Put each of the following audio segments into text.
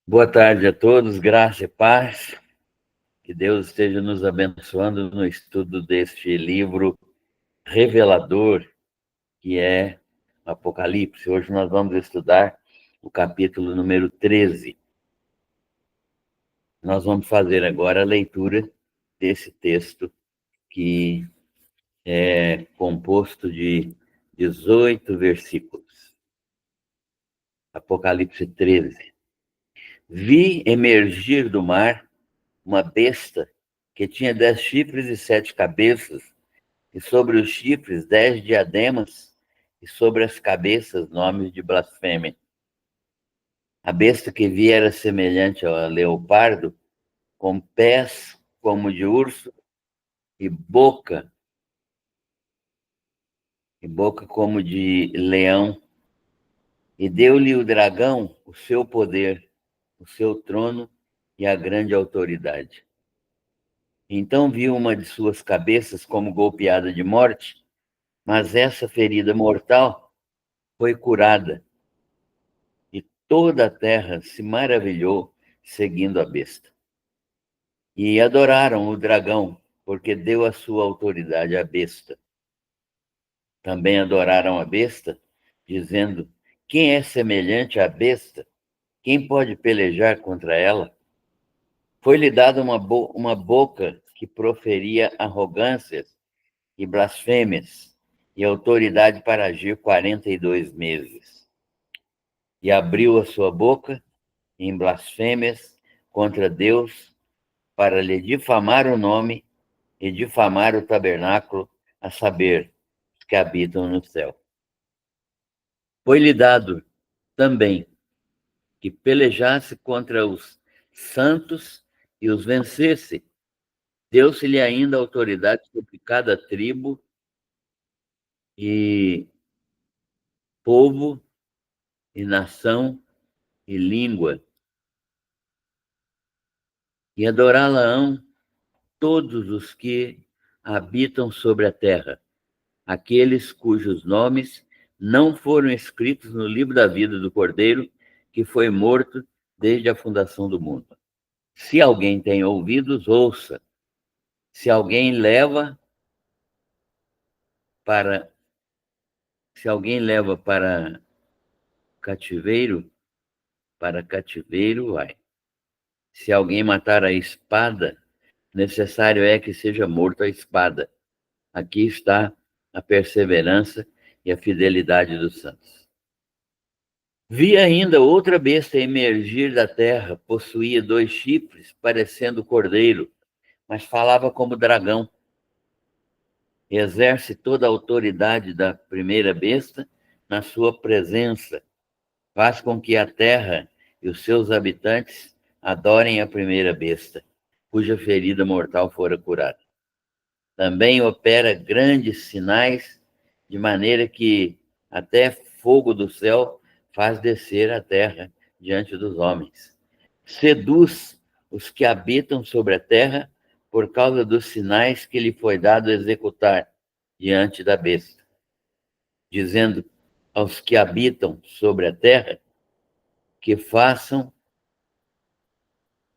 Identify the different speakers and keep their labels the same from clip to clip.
Speaker 1: Boa tarde a todos, graça e paz. Que Deus esteja nos abençoando no estudo deste livro revelador que é Apocalipse. Hoje nós vamos estudar o capítulo número 13. Nós vamos fazer agora a leitura desse texto que é composto de 18 versículos. Apocalipse 13. Vi emergir do mar uma besta que tinha 10 chifres e 7 cabeças, e sobre os chifres 10 diademas, e sobre as cabeças nomes de blasfêmia. A besta que vi era semelhante ao leopardo, com pés como de urso e boca como de leão. E deu-lhe o dragão o seu poder, o seu trono e a grande autoridade. Então viu uma de suas cabeças como golpeada de morte, mas essa ferida mortal foi curada, e toda a terra se maravilhou seguindo a besta. E adoraram o dragão, porque deu a sua autoridade à besta. Também adoraram a besta, dizendo: quem é semelhante à besta? Quem pode pelejar contra ela? Foi-lhe dada uma boca que proferia arrogâncias e blasfêmias, e autoridade para agir 42 meses. E abriu a sua boca em blasfêmias contra Deus, para lhe difamar o nome e difamar o tabernáculo, a saber, os que habitam no céu. Foi-lhe dado também que pelejasse contra os santos e os vencesse. Deu-se-lhe ainda autoridade sobre cada tribo e povo e nação e língua. E adorá-la-ão todos os que habitam sobre a terra, aqueles cujos nomes não foram escritos no livro da vida do Cordeiro, que foi morto desde a fundação do mundo. Se alguém tem ouvidos, ouça. Se alguém leva para cativeiro, vai. Se alguém matar a espada, necessário é que seja morto a espada. Aqui está a perseverança e a fidelidade dos santos. Vi ainda outra besta emergir da terra, possuía 2 chifres, parecendo cordeiro, mas falava como dragão. Exerce toda a autoridade da primeira besta na sua presença. Faz com que a terra e os seus habitantes adorem a primeira besta, cuja ferida mortal fora curada. Também opera grandes sinais, de maneira que até fogo do céu faz descer a terra diante dos homens. Seduz os que habitam sobre a terra por causa dos sinais que lhe foi dado executar diante da besta, dizendo aos que habitam sobre a terra que façam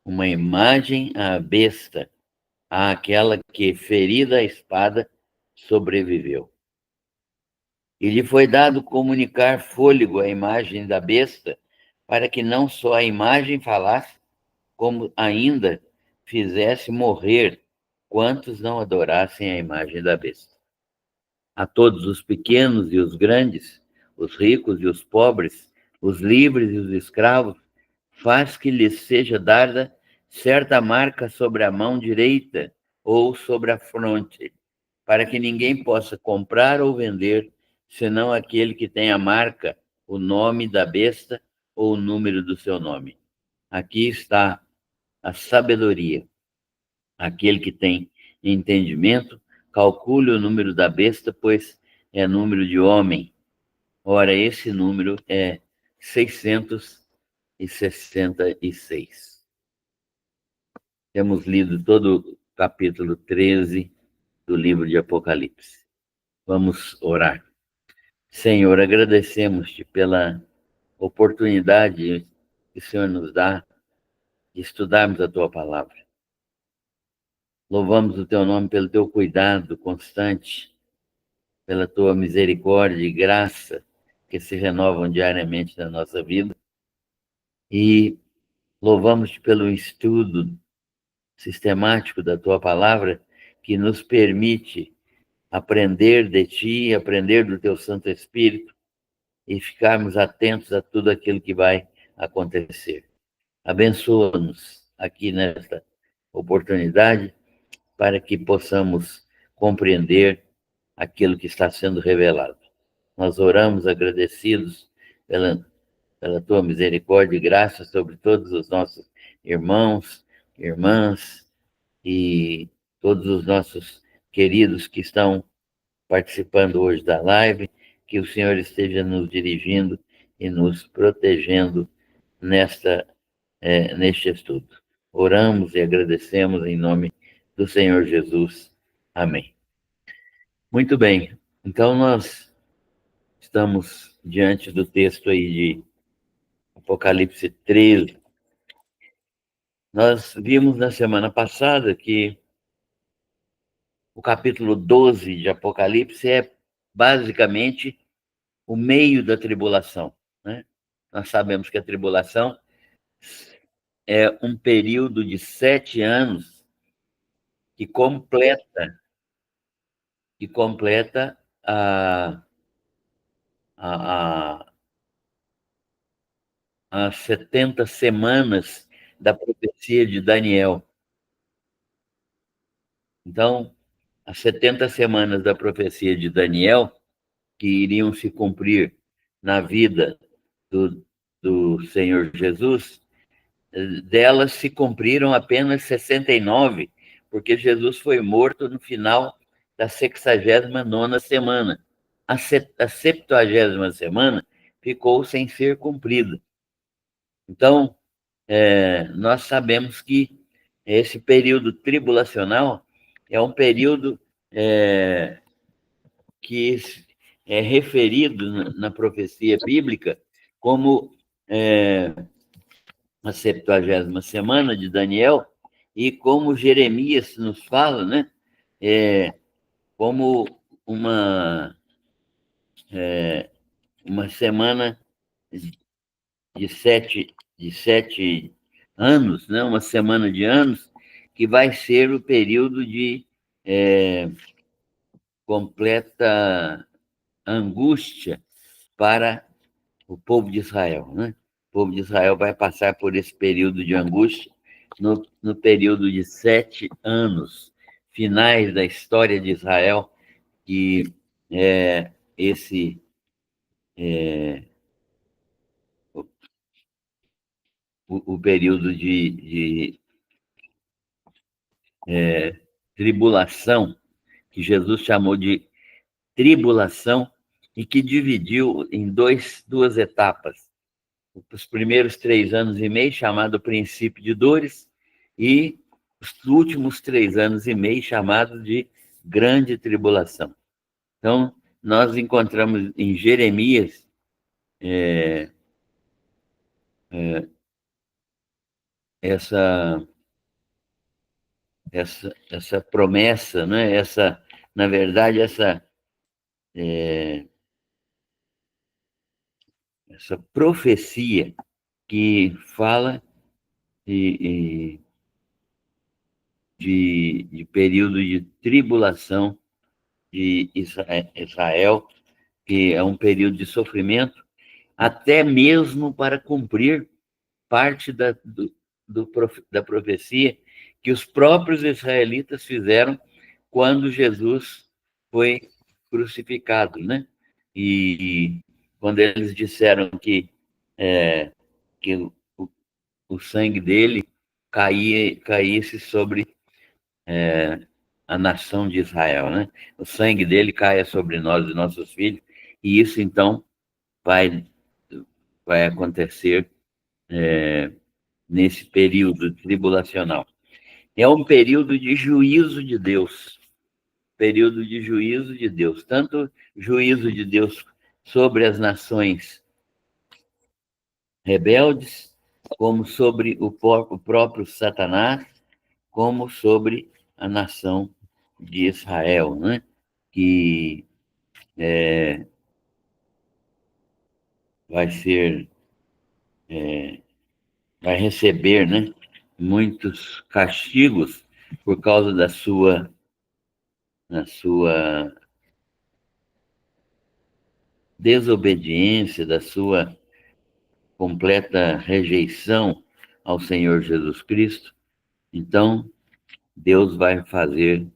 Speaker 1: uma imagem à besta, àquela que, ferida a espada, sobreviveu. E lhe foi dado comunicar fôlego à imagem da besta, para que não só a imagem falasse, como ainda fizesse morrer quantos não adorassem a imagem da besta. A todos os pequenos e os grandes, os ricos e os pobres, os livres e os escravos, faz que lhes seja dada certa marca sobre a mão direita ou sobre a fronte, para que ninguém possa comprar ou vender, senão aquele que tem a marca, o nome da besta ou o número do seu nome. Aqui está a sabedoria. Aquele que tem entendimento, calcule o número da besta, pois é número de homem. Ora, esse número é 666. Temos lido todo o capítulo 13 do livro de Apocalipse. Vamos orar. Senhor, agradecemos-te pela oportunidade que o Senhor nos dá de estudarmos a tua palavra. Louvamos o teu nome pelo teu cuidado constante, pela tua misericórdia e graça que se renovam diariamente na nossa vida. E louvamos-te pelo estudo sistemático da tua palavra, que nos permite aprender de ti, aprender do teu Santo Espírito e ficarmos atentos a tudo aquilo que vai acontecer. Abençoa-nos aqui nesta oportunidade para que possamos compreender aquilo que está sendo revelado. Nós oramos agradecidos pela tua misericórdia e graça sobre todos os nossos irmãos, irmãs e todos os nossos queridos que estão participando hoje da live, que o Senhor esteja nos dirigindo e nos protegendo neste estudo. Oramos e agradecemos em nome do Senhor Jesus. Amém. Muito bem. Então, nós estamos diante do texto aí de Apocalipse 13. Nós vimos na semana passada que o capítulo 12 de Apocalipse é basicamente o meio da tribulação, né? Nós sabemos que a tribulação é um período de 7 anos que completa a, as 70 semanas da profecia de Daniel. Então, as 70 semanas da profecia de Daniel, que iriam se cumprir na vida do Senhor Jesus, delas se cumpriram apenas 69, porque Jesus foi morto no final da 69ª semana. A 70ª semana ficou sem ser cumprida. Então, nós sabemos que esse período tribulacional é um período que é referido na profecia bíblica como a 70ª semana de Daniel, e como Jeremias nos fala, né? Como uma semana de sete anos, né? Uma semana de anos, que vai ser o período de completa angústia para o povo de Israel, né? O povo de Israel vai passar por esse período de angústia no período de 7 anos, finais da história de Israel, que é o período de tribulação, que Jesus chamou de tribulação, e que dividiu em duas etapas. Os primeiros 3 anos e meio, chamado princípio de dores, e os últimos 3 anos e meio, chamado de grande tribulação. Então, nós encontramos em Jeremias essa promessa, né? Na verdade, essa profecia que fala de período de tribulação de Israel, que é um período de sofrimento, até mesmo para cumprir parte da profecia que os próprios israelitas fizeram quando Jesus foi crucificado, né? E quando eles disseram que o sangue dele caísse sobre a nação de Israel, né? O sangue dele caia sobre nós e nossos filhos, e isso então vai acontecer nesse período tribulacional. É um período de juízo de Deus, tanto juízo de Deus sobre as nações rebeldes, como sobre o próprio Satanás, como sobre a nação de Israel, né? Que vai ser, vai receber, né, muitos castigos por causa da sua desobediência, da sua completa rejeição ao Senhor Jesus Cristo. Então, Deus vai fazer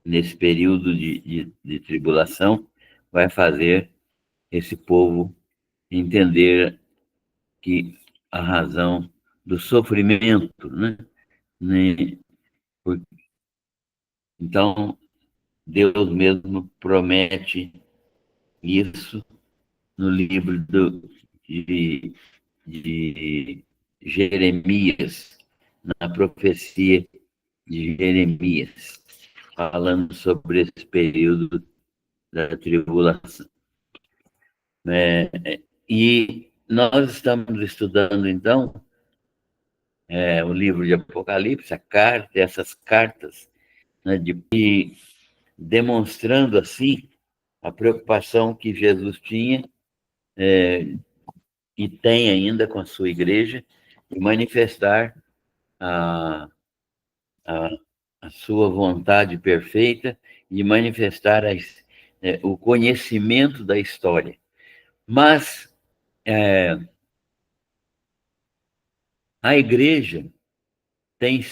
Speaker 1: nesse período de tribulação, vai fazer esse povo entender que a razão do sofrimento, né? Então, Deus mesmo promete isso no livro de Jeremias, na profecia de Jeremias, falando sobre esse período da tribulação. E nós estamos estudando, então, o livro de Apocalipse, essas cartas, né, demonstrando, assim, a preocupação que Jesus tinha e tem ainda com a sua igreja, de manifestar a, a, a sua vontade perfeita e manifestar o conhecimento da história. Mas a igreja tem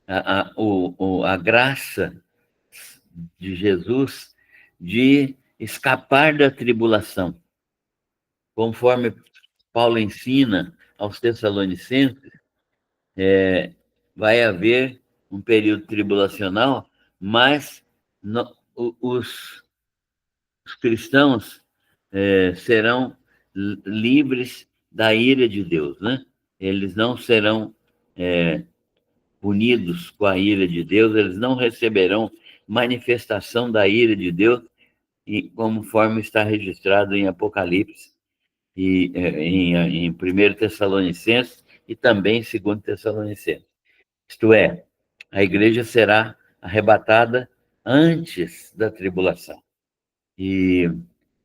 Speaker 1: a graça de Jesus de escapar da tribulação, conforme Paulo ensina aos Tessalonicenses. Vai haver um período tribulacional, mas os cristãos serão livres da ira de Deus, né? Eles não serão punidos com a ira de Deus, eles não receberão manifestação da ira de Deus, e conforme está registrado em Apocalipse e em 1 Tessalonicenses e também em 2 Tessalonicenses. Isto é, a igreja será arrebatada antes da tribulação. E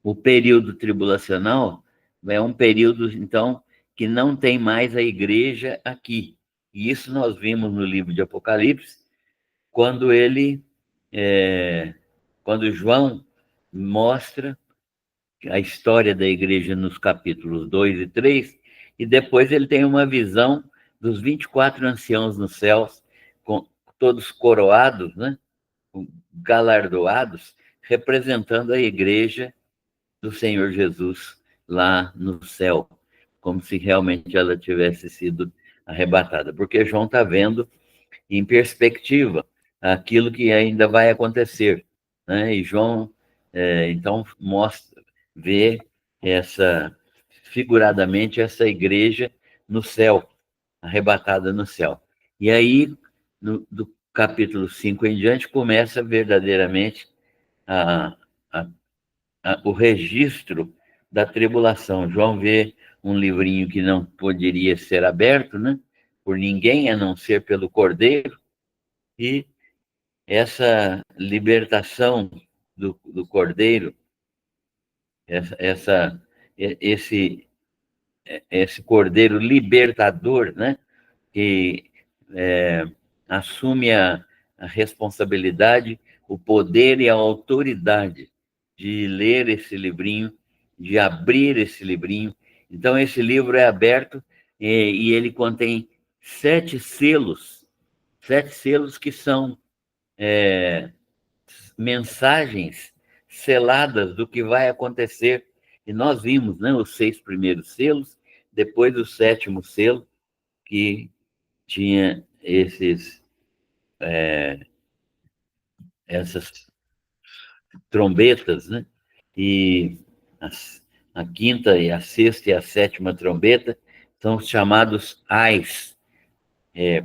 Speaker 1: o período tribulacional é um período, então, que não tem mais a igreja aqui. E isso nós vimos no livro de Apocalipse, quando quando João mostra a história da igreja nos capítulos 2 e 3, e depois ele tem uma visão dos 24 anciãos nos céus, com todos coroados, né? Galardoados, representando a igreja do Senhor Jesus lá no céu, como se realmente ela tivesse sido arrebatada, porque João está vendo em perspectiva aquilo que ainda vai acontecer, né? E João, então, vê figuradamente, essa igreja no céu, arrebatada no céu. E aí, do capítulo 5 em diante, começa verdadeiramente a, a, o registro da tribulação. João vê um livrinho que não poderia ser aberto, né, por ninguém, a não ser pelo Cordeiro, e essa libertação do Cordeiro, esse, esse Cordeiro libertador, né, que assume a responsabilidade, o poder e a autoridade de ler esse livrinho, de abrir esse livrinho. Então, esse livro é aberto e ele contém 7 selos que são mensagens seladas do que vai acontecer. E nós vimos, né, os 6 primeiros selos, depois o 7º selo, que tinha essas trombetas, né? E a quinta e a sexta e a sétima trombeta são os chamados ais.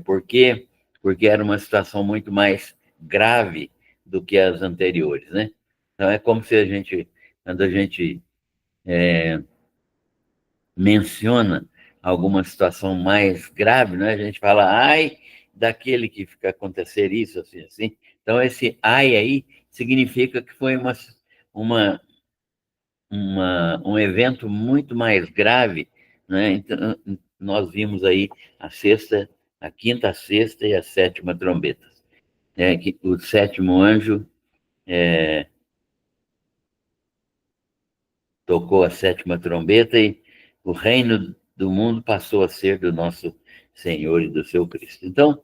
Speaker 1: Por quê? Porque era uma situação muito mais grave do que as anteriores, né? Então é como se quando a gente menciona alguma situação mais grave, né? A gente fala, ai, daquele que fica acontecer isso, assim, assim. Então, esse ai aí significa que foi uma, um evento muito mais grave, né? Então, nós vimos aí a quinta, a sexta e a sétima trombetas. Que o sétimo anjo tocou a sétima trombeta e o reino do mundo passou a ser do nosso Senhor e do seu Cristo. Então,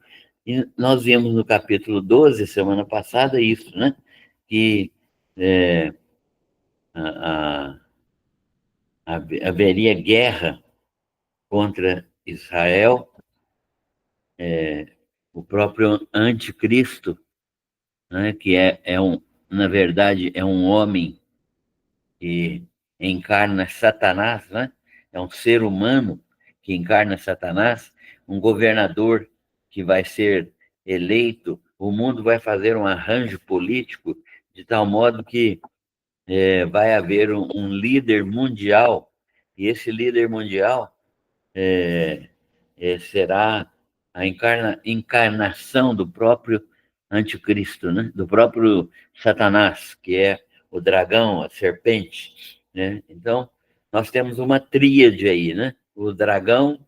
Speaker 1: nós vimos no capítulo 12, semana passada, isso, né? Que é, a, haveria guerra contra Israel, o próprio anticristo, né? Que na verdade, é um homem que encarna Satanás, né? É um ser humano que encarna Satanás, um governador que vai ser eleito, o mundo vai fazer um arranjo político de tal modo que vai haver um líder mundial, e esse líder mundial será a encarnação do próprio anticristo, né? Do próprio Satanás, que é o dragão, a serpente, né? Então, nós temos uma tríade aí, né? O dragão,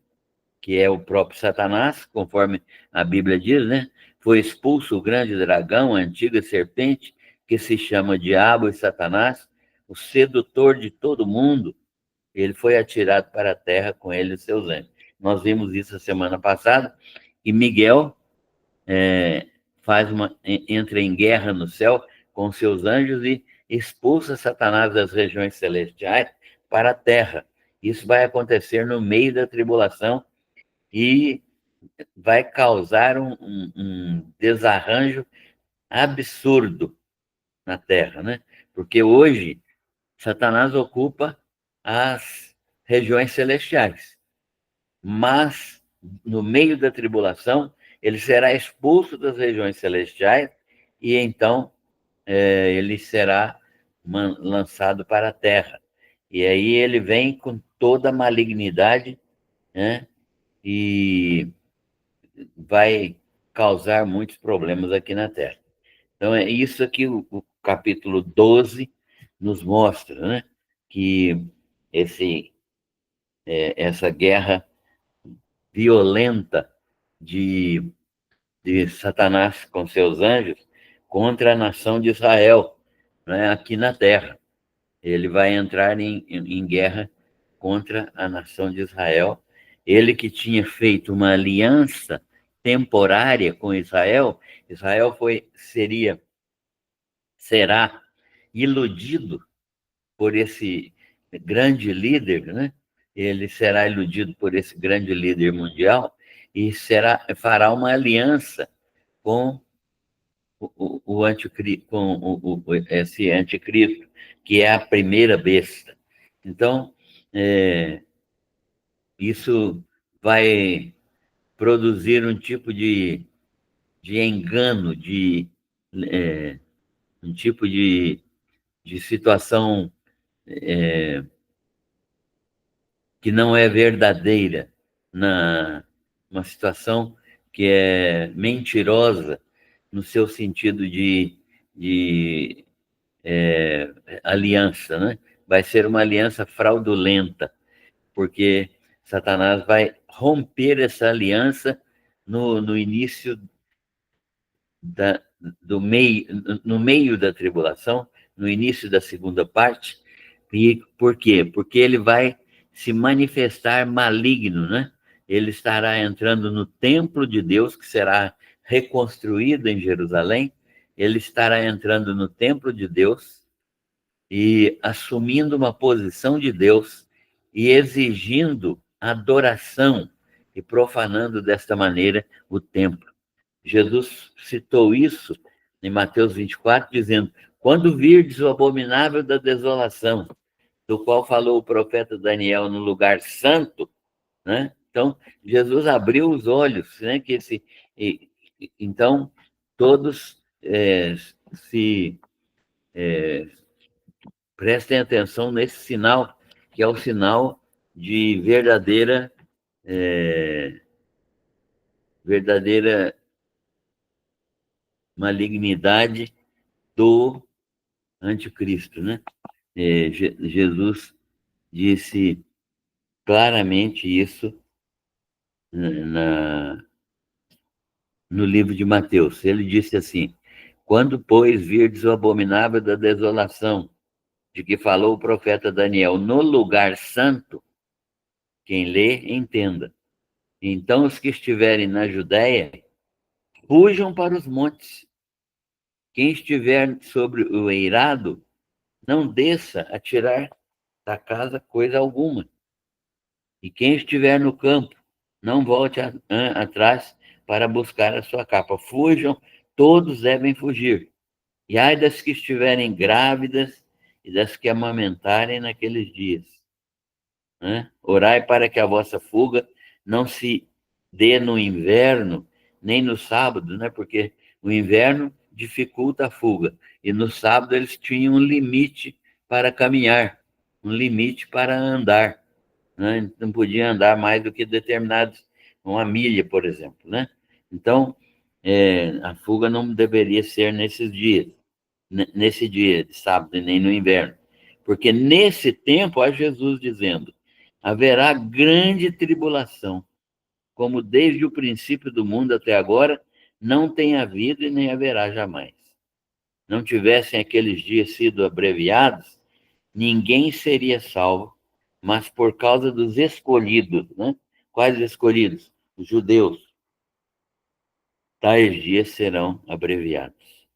Speaker 1: que é o próprio Satanás, conforme a Bíblia diz, né? Foi expulso o grande dragão, a antiga serpente, que se chama Diabo e Satanás, o sedutor de todo mundo. Ele foi atirado para a terra com ele e seus anjos. Nós vimos isso a semana passada, e Miguel entra em guerra no céu com seus anjos e expulsa Satanás das regiões celestiais para a terra. Isso vai acontecer no meio da tribulação e vai causar um desarranjo absurdo na terra, né? Porque hoje Satanás ocupa as regiões celestiais, mas no meio da tribulação ele será expulso das regiões celestiais e então ele será lançado para a terra. E aí ele vem com toda a malignidade, né? E vai causar muitos problemas aqui na Terra. Então, é isso que o capítulo 12 nos mostra, né? Que essa guerra violenta de Satanás com seus anjos contra a nação de Israel, né? Aqui na Terra. Ele vai entrar em guerra contra a nação de Israel. Ele que tinha feito uma aliança temporária com Israel, Israel será iludido por esse grande líder, né? Ele será iludido por esse grande líder mundial e fará uma aliança com o anticristo, esse anticristo, que é a primeira besta. Então, isso vai produzir um tipo de engano, um tipo de situação que não é verdadeira, uma situação que é mentirosa no seu sentido de aliança, né? Vai ser uma aliança fraudulenta, porque Satanás vai romper essa aliança no início da, no meio da tribulação, no início da segunda parte. E por quê? Porque ele vai se manifestar maligno, né? Ele estará entrando no templo de Deus, que será reconstruído em Jerusalém. Ele estará entrando no templo de Deus e assumindo uma posição de Deus e exigindo adoração e profanando desta maneira o templo. Jesus citou isso em Mateus 24, dizendo: quando virdes o abominável da desolação, do qual falou o profeta Daniel no lugar santo, né? Então, Jesus abriu os olhos, né? Então, todos se prestem atenção nesse sinal, que é o sinal de verdadeira malignidade do anticristo, né? Jesus disse claramente isso no livro de Mateus. Ele disse assim: quando, pois, virdes o abominável da desolação, de que falou o profeta Daniel, no lugar santo, quem lê, entenda. Então os que estiverem na Judéia, fujam para os montes. Quem estiver sobre o eirado, não desça a tirar da casa coisa alguma. E quem estiver no campo, não volte atrás para buscar a sua capa. Fujam, todos devem fugir. E ai das que estiverem grávidas e das que amamentarem naqueles dias. Né? Orai para que a vossa fuga não se dê no inverno, nem no sábado, né? Porque o inverno dificulta a fuga. E no sábado eles tinham um limite para caminhar, um limite para andar. Né? Não podia andar mais do que determinados, uma milha, por exemplo. Né? Então, a fuga não deveria ser nesses dias, nesse dia de sábado e nem no inverno. Porque nesse tempo, há Jesus dizendo, haverá grande tribulação, como desde o princípio do mundo até agora, não tem havido e nem haverá jamais. Não tivessem aqueles dias sido abreviados, ninguém seria salvo, mas por causa dos escolhidos, né? Quais escolhidos? Os judeus. Tais dias serão abreviados.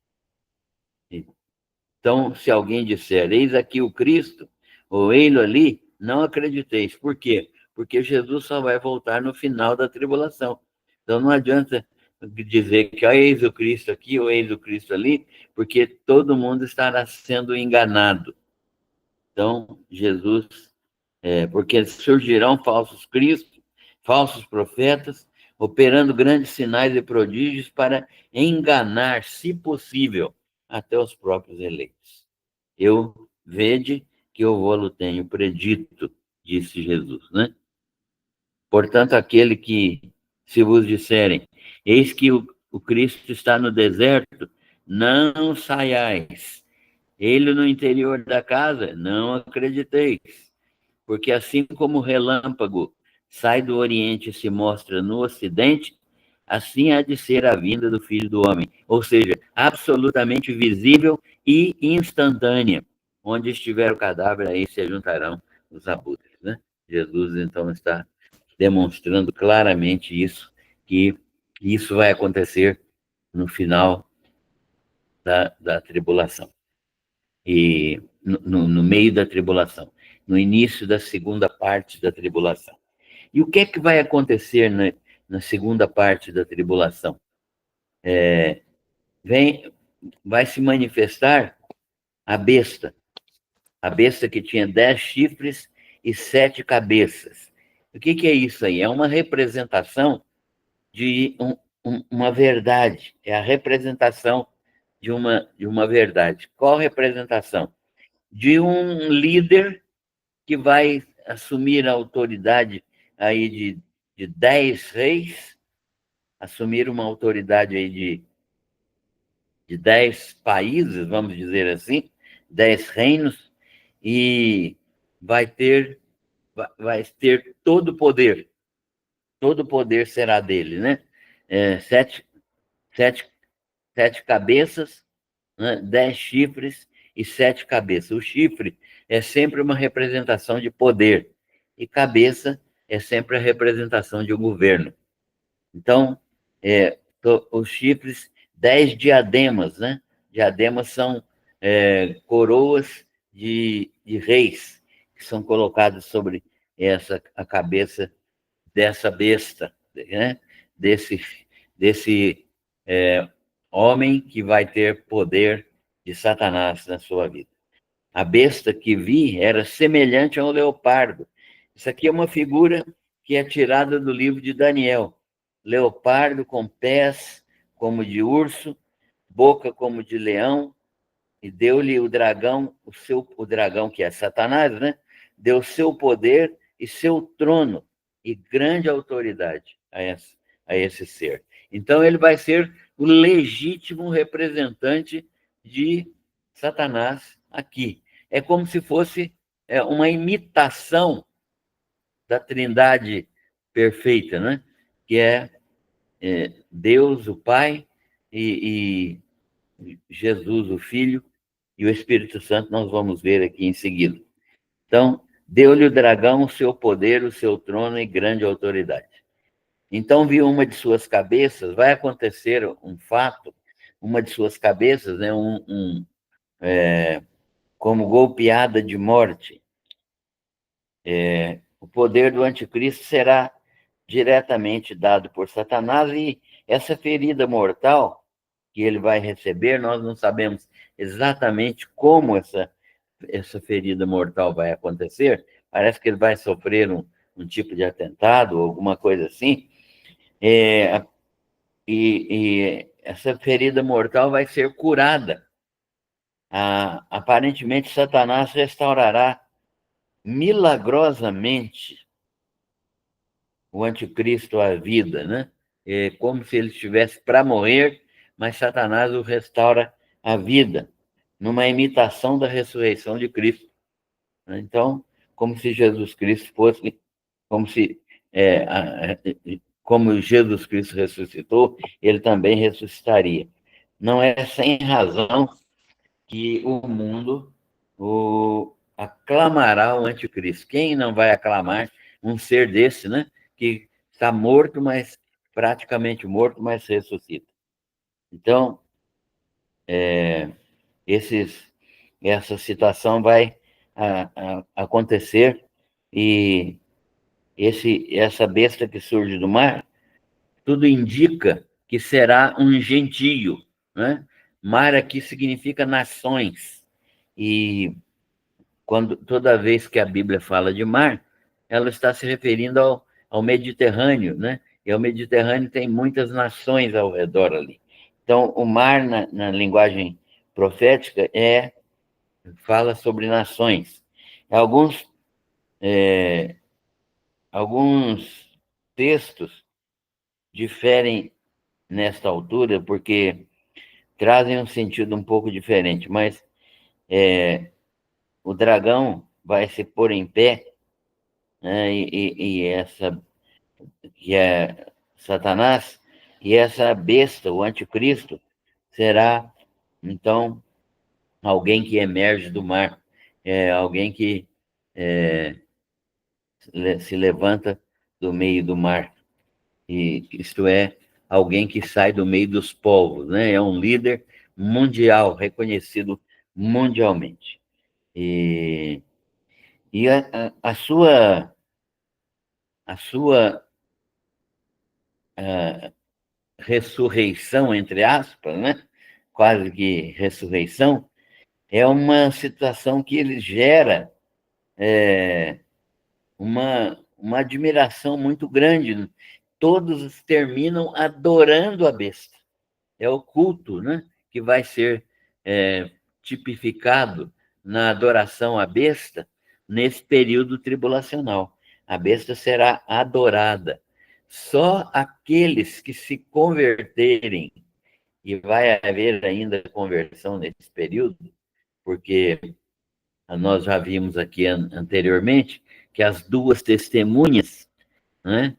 Speaker 1: Então, se alguém disser, eis aqui o Cristo, ou ei-lo ali, não acrediteis. Por quê? Porque Jesus só vai voltar no final da tribulação. Então, não adianta dizer que eis o Cristo aqui ou eis o Cristo ali, porque todo mundo estará sendo enganado. Então, Jesus, porque surgirão falsos cristos, falsos profetas, operando grandes sinais e prodígios para enganar, se possível, até os próprios eleitos. Eu vede que eu vou-lo tenho predito, disse Jesus, né? Portanto, aquele que se vos disserem, eis que o Cristo está no deserto, não saiais. Ele no interior da casa, não acrediteis. Porque assim como o relâmpago sai do Oriente e se mostra no Ocidente, assim há de ser a vinda do Filho do Homem. Ou seja, absolutamente visível e instantânea. Onde estiver o cadáver, aí se juntarão os abutres. Né? Jesus, então, está demonstrando claramente isso, que isso vai acontecer no final da tribulação. E no meio da tribulação, no início da segunda parte da tribulação. E o que é que vai acontecer na segunda parte da tribulação? Vai se manifestar a besta que tinha 10 chifres e 7 cabeças. O que é isso aí? É uma representação de uma verdade, é a representação de uma verdade. Qual representação? De um líder que vai assumir a autoridade aí de 10 reis, assumir uma autoridade aí de 10 países, vamos dizer assim, 10 reinos, e vai ter todo o poder será dele, né? Sete, sete, sete cabeças, né? 10 chifres e 7 cabeças. O chifre é sempre uma representação de poder, e cabeça é sempre a representação de um governo. Então, os chifres, 10 diademas, né? Diademas são coroas de reis, que são colocadas sobre a cabeça dessa besta, né? Desse homem que vai ter poder de Satanás na sua vida. A besta que vi era semelhante a um leopardo. Isso aqui é uma figura que é tirada do livro de Daniel. Leopardo com pés como de urso, boca como de leão, e deu-lhe o dragão, o dragão que é Satanás, né? Deu seu poder e seu trono e grande autoridade a esse ser. Então, ele vai ser o legítimo representante de Satanás aqui. É como se fosse uma imitação da Trindade perfeita, né? Que é Deus, o Pai, e Jesus, o Filho, e o Espírito Santo, nós vamos ver aqui em seguida. Então, deu-lhe o dragão o seu poder, o seu trono e grande autoridade. Então, viu uma de suas cabeças, vai acontecer um fato, uma de suas cabeças, né, como golpeada de morte. O poder do anticristo será diretamente dado por Satanás, e essa ferida mortal que ele vai receber, nós não sabemos exatamente como essa ferida mortal vai acontecer. Parece que ele vai sofrer um tipo de atentado, alguma coisa assim, e essa ferida mortal vai ser curada. Aparentemente, Satanás restaurará milagrosamente o anticristo à vida, né? É como se ele estivesse para morrer, mas Satanás o restaura à vida, numa imitação da ressurreição de Cristo. Então, como se Jesus Cristo fosse, como se, como Jesus Cristo ressuscitou, ele também ressuscitaria. Não é sem razão que o mundo aclamará o anticristo. Quem não vai aclamar um ser desse, né? Que está morto, mas praticamente morto, mas ressuscita. Então, essa situação vai acontecer, e essa besta que surge do mar, tudo indica que será um gentio, né? Mar aqui significa nações, e toda vez que a Bíblia fala de mar, ela está se referindo ao Mediterrâneo, né? E o Mediterrâneo tem muitas nações ao redor ali. Então, o mar, na linguagem profética, fala sobre nações. Alguns textos diferem nesta altura, porque trazem um sentido um pouco diferente, mas o dragão vai se pôr em pé, né, que é Satanás, e essa besta, o anticristo, será, então, alguém que emerge do mar, alguém que se levanta do meio do mar, e isto é, alguém que sai do meio dos povos, né? É um líder mundial, reconhecido mundialmente. E a sua ressurreição, entre aspas, né? Quase que ressurreição, é uma situação que ele gera uma admiração muito grande. Todos terminam adorando a besta. É o culto, né, que vai ser tipificado na adoração à besta nesse período tribulacional. A besta será adorada. Só aqueles que se converterem, e vai haver ainda conversão nesse período, porque nós já vimos aqui anteriormente que as duas testemunhas, né?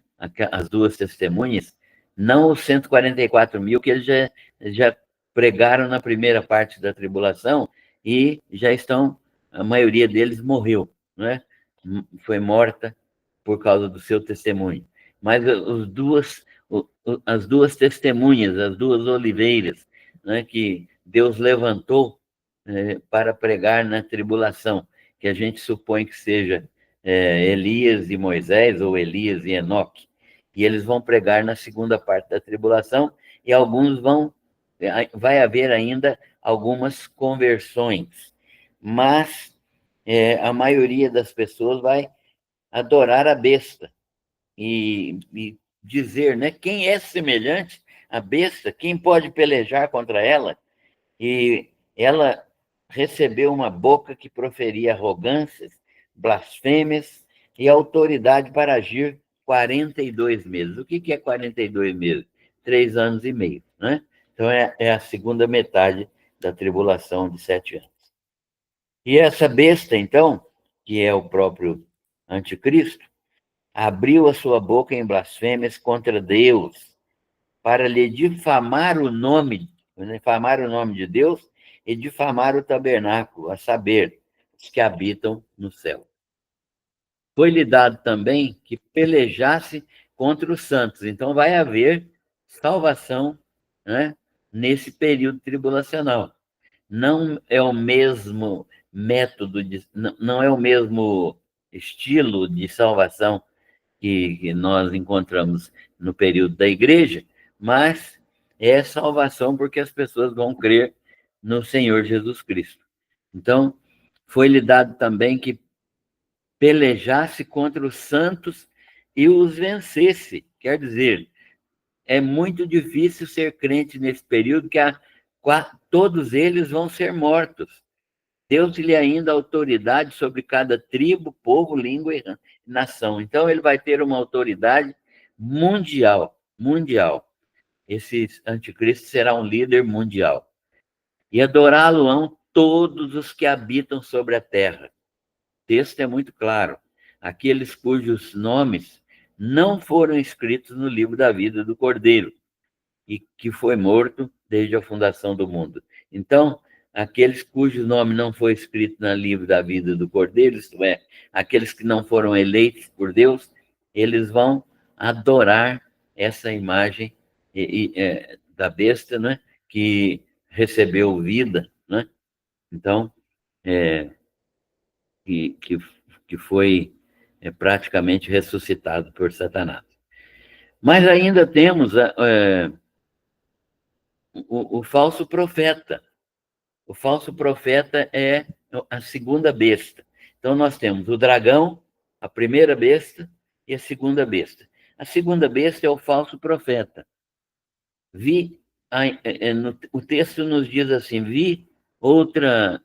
Speaker 1: As duas testemunhas, não os 144 mil que eles já pregaram na primeira parte da tribulação, e já estão, a maioria deles morreu, né? Foi morta por causa do seu testemunho. Mas as duas testemunhas, as duas oliveiras, né, que Deus levantou para pregar na tribulação, que a gente supõe que seja Elias e Moisés, ou Elias e Enoque, e eles vão pregar na segunda parte da tribulação, e vai haver ainda algumas conversões, mas a maioria das pessoas vai adorar a besta e dizer, né, quem é semelhante à besta, quem pode pelejar contra ela? E ela recebeu uma boca que proferia arrogâncias, blasfêmias, e autoridade para agir 42 meses. O que é 42 meses? 3 anos e meio, né? Então, é a segunda metade da tribulação de 7 anos. E essa besta, então, que é o próprio anticristo, abriu a sua boca em blasfêmias contra Deus, para lhe difamar o nome de Deus e difamar o tabernáculo, a saber, os que habitam no céu. Foi-lhe dado também que pelejasse contra os santos. Então vai haver salvação, né, nesse período tribulacional. Não é o mesmo método, não é o mesmo estilo de salvação que nós encontramos no período da igreja, mas é salvação porque as pessoas vão crer no Senhor Jesus Cristo. Então, foi-lhe dado também que pelejasse contra os santos e os vencesse. Quer dizer, é muito difícil ser crente nesse período, que todos eles vão ser mortos. Deu-se-lhe ainda autoridade sobre cada tribo, povo, língua e nação. Então, ele vai ter uma autoridade mundial, mundial. Esse anticristo será um líder mundial. E adorá-lo-ão todos os que habitam sobre a terra. O texto é muito claro. Aqueles cujos nomes não foram escritos no livro da vida do Cordeiro, e que foi morto desde a fundação do mundo. Então, aqueles cujo nome não foi escrito no livro da vida do Cordeiro, isto é, aqueles que não foram eleitos por Deus, eles vão adorar essa imagem da besta, né, que recebeu vida, né? Então, que, que, que foi praticamente ressuscitado por Satanás. Mas ainda temos o falso profeta. O falso profeta é a segunda besta. Então, nós temos o dragão, a primeira besta, e a segunda besta. A segunda besta é o falso profeta. O texto nos diz assim: vi outra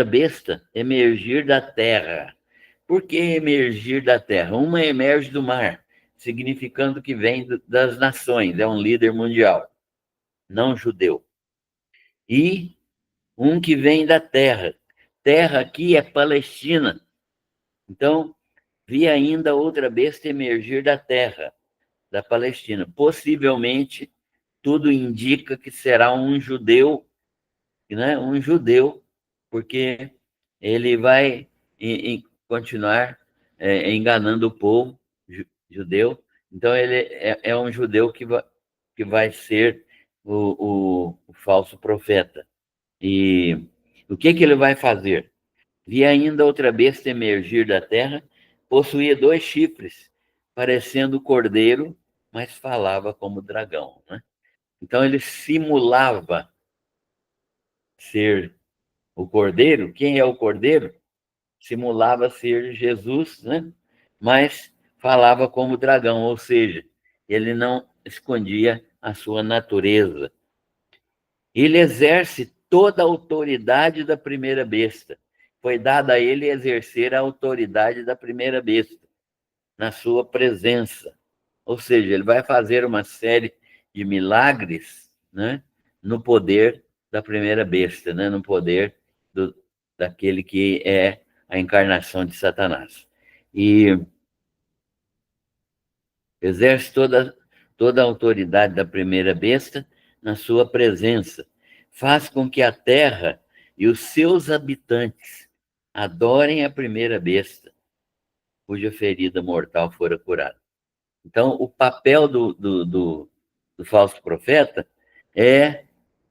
Speaker 1: besta emergir da terra. Por que emergir da terra? Uma emerge do mar, significando que vem das nações, é um líder mundial, não judeu. E um que vem da terra. Terra aqui é Palestina. Então, vi ainda outra besta emergir da terra, da Palestina. Possivelmente, tudo indica que será um judeu, né? Um judeu, porque ele vai continuar enganando o povo judeu. Então, ele é um judeu que vai ser o falso profeta. E o que ele vai fazer? Vi ainda outra besta emergir da terra, possuía 2 chifres, parecendo cordeiro, mas falava como dragão, né? Então ele simulava ser o cordeiro. Quem é o cordeiro? Simulava ser Jesus, né? Mas falava como dragão, ou seja, ele não escondia a sua natureza. Ele exerce toda a autoridade da primeira besta. Foi dada a ele exercer a autoridade da primeira besta, na sua presença. Ou seja, ele vai fazer uma série de milagres, né, no poder da primeira besta, né, no poder daquele que é a encarnação de Satanás. E exerce toda a autoridade da primeira besta na sua presença. Faz com que a terra e os seus habitantes adorem a primeira besta, cuja ferida mortal fora curada. Então, o papel do falso profeta é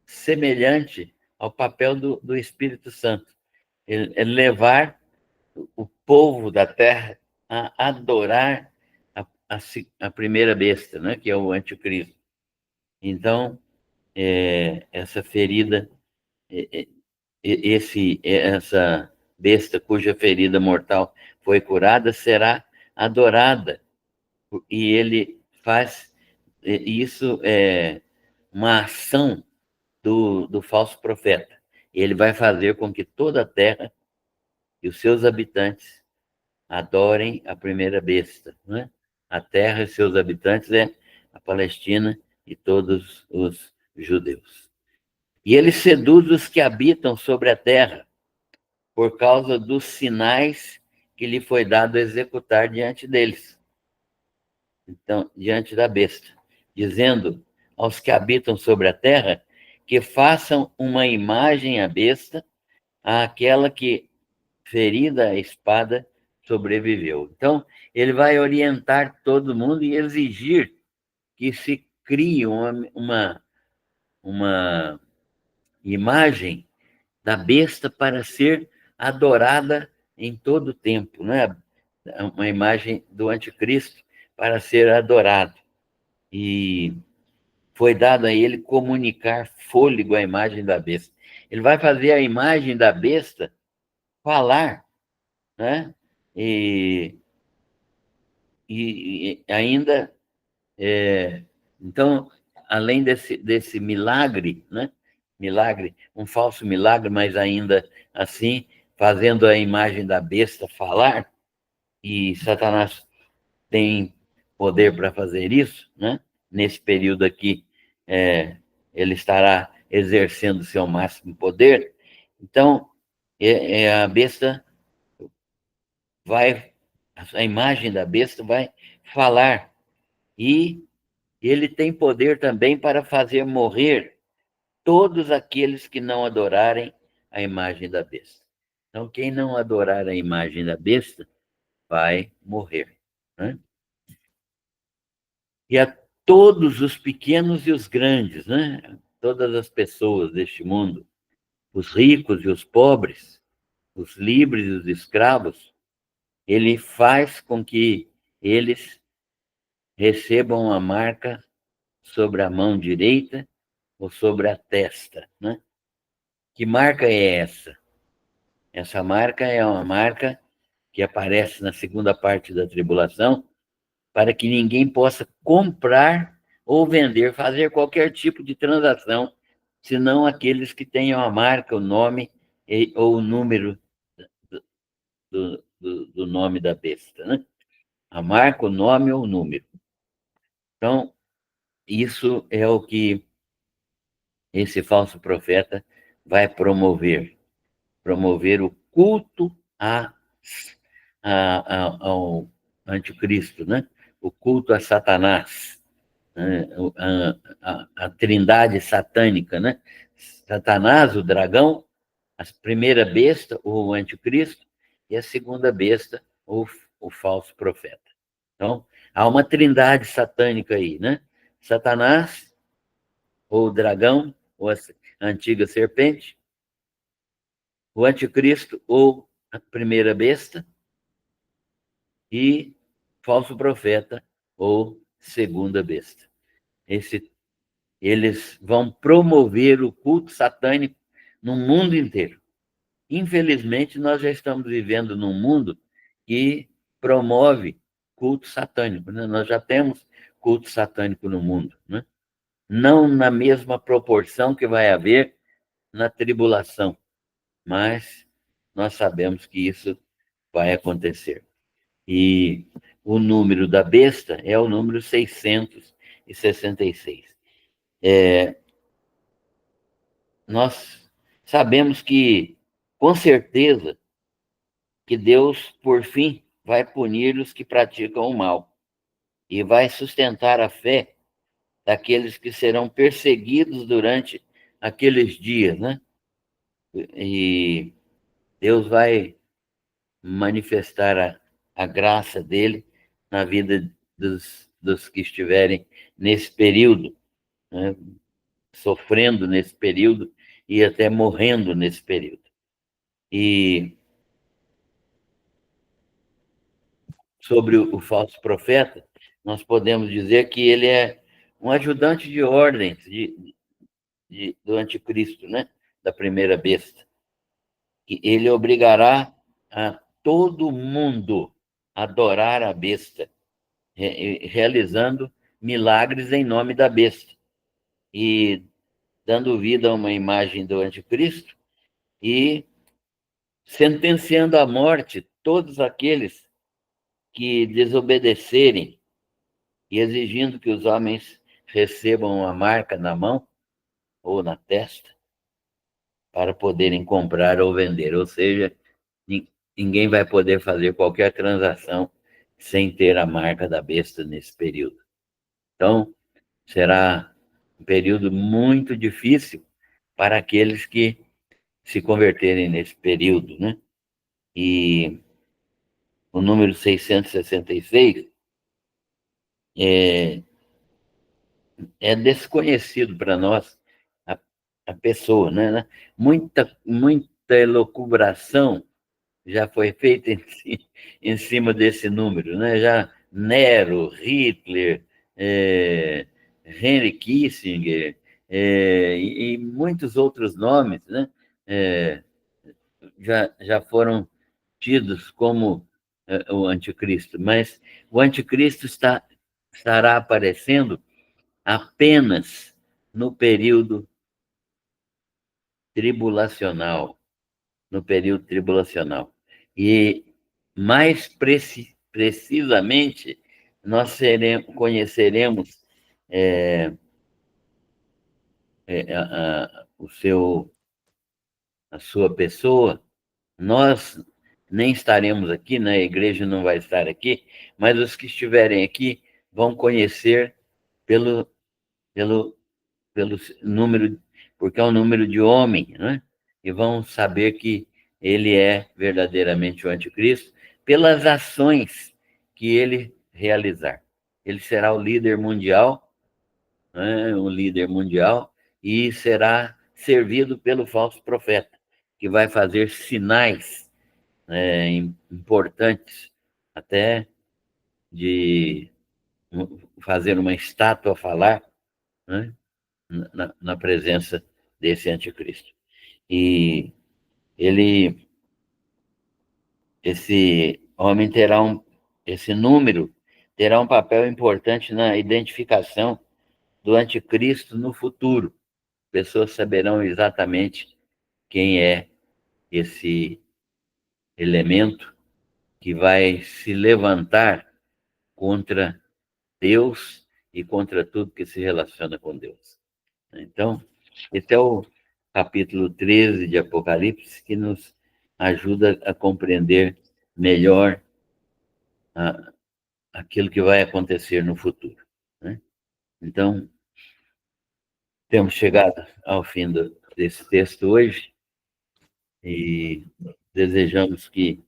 Speaker 1: semelhante ao papel do Espírito Santo. É levar o povo da terra a adorar a primeira besta, né, que é o anticristo. Então, essa ferida, essa besta cuja ferida mortal foi curada, será adorada. E ele faz isso, uma ação do falso profeta. Ele vai fazer com que toda a terra e os seus habitantes adorem a primeira besta, né? A terra e seus habitantes é a Palestina e todos os judeus. E ele seduz os que habitam sobre a terra por causa dos sinais que lhe foi dado executar diante deles. Então, diante da besta, dizendo aos que habitam sobre a terra que façam uma imagem à besta, àquela que, ferida a espada, sobreviveu. Então, ele vai orientar todo mundo e exigir que se crie uma imagem da besta para ser adorada em todo o tempo, não é? Uma imagem do anticristo para ser adorado. E foi dado a ele comunicar fôlego à imagem da besta. Ele vai fazer a imagem da besta falar, né? E ainda, então, além desse milagre, né? Milagre, um falso milagre, mas ainda assim, fazendo a imagem da besta falar, e Satanás tem poder para fazer isso, né? Nesse período aqui, ele estará exercendo seu máximo poder. Então, a besta vai, a imagem da besta vai falar, e ele tem poder também para fazer morrer todos aqueles que não adorarem a imagem da besta. Então, quem não adorar a imagem da besta vai morrer, né? E a todos os pequenos e os grandes, né? Todas as pessoas deste mundo, os ricos e os pobres, os livres e os escravos, ele faz com que eles recebam a marca sobre a mão direita ou sobre a testa, né? Que marca é essa? Essa marca é uma marca que aparece na segunda parte da tribulação, para que ninguém possa comprar ou vender, fazer qualquer tipo de transação, senão aqueles que tenham a marca, o nome ou o número do nome da besta, né? A marca, o nome ou o número. Então, isso é o que esse falso profeta vai promover o culto ao anticristo, né? O culto a Satanás, né? A trindade satânica, né? Satanás, o dragão, a primeira besta, o anticristo, e a segunda besta, o falso profeta. Então, há uma trindade satânica aí, né? Satanás, ou o dragão, ou a antiga serpente, o anticristo, ou a primeira besta, e falso profeta, ou segunda besta. Eles vão promover o culto satânico no mundo inteiro. Infelizmente, nós já estamos vivendo num mundo que promove culto satânico, né? Nós já temos culto satânico no mundo, né? Não na mesma proporção que vai haver na tribulação, mas nós sabemos que isso vai acontecer. E o número da besta é o número 666. Nós sabemos que, com certeza, que Deus, por fim, vai punir os que praticam o mal e vai sustentar a fé daqueles que serão perseguidos durante aqueles dias, né? E Deus vai manifestar a graça dele na vida dos que estiverem nesse período, né? Sofrendo nesse período e até morrendo nesse período. E sobre o falso profeta, nós podemos dizer que ele é um ajudante de ordens do anticristo, né? Da primeira besta. Que ele obrigará a todo mundo a adorar a besta, realizando milagres em nome da besta e dando vida a uma imagem do anticristo e sentenciando à morte todos aqueles que desobedecerem e exigindo que os homens recebam uma marca na mão ou na testa para poderem comprar ou vender. Ou seja, ninguém vai poder fazer qualquer transação sem ter a marca da besta nesse período. Então, será um período muito difícil para aqueles que se converterem nesse período, né? E o número 666 é, é desconhecido para nós, a, a pessoa, né? Muita elucubração já foi feita em cima desse número, né? Já Nero, Hitler, Henry Kissinger, e muitos outros nomes, né? Já foram tidos como o anticristo, mas o anticristo estará aparecendo apenas no período tribulacional, no período tribulacional. E mais precisamente, nós conheceremos a sua pessoa. Nós nem estaremos aqui, né? A igreja não vai estar aqui, mas os que estiverem aqui vão conhecer pelo, pelo, pelo número, porque é um número de homem, né? E vão saber que ele é verdadeiramente o anticristo pelas ações que ele realizar. Ele será o líder mundial, né? O líder mundial, e será servido pelo falso profeta, que vai fazer sinais importantes, até de fazer uma estátua falar, né? Na presença desse anticristo. E ele, esse homem esse número terá um papel importante na identificação do anticristo no futuro. Pessoas saberão exatamente quem é esse elemento que vai se levantar contra Deus e contra tudo que se relaciona com Deus. Então, esse é o capítulo 13 de Apocalipse, que nos ajuda a compreender melhor aquilo que vai acontecer no futuro, né? Então, temos chegado ao fim desse texto hoje e desejamos que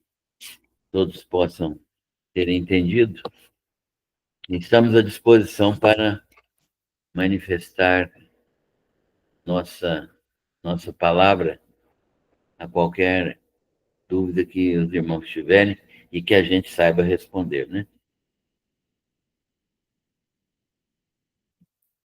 Speaker 1: todos possam ter entendido. Estamos à disposição para manifestar nossa palavra a qualquer dúvida que os irmãos tiverem e que a gente saiba responder, né?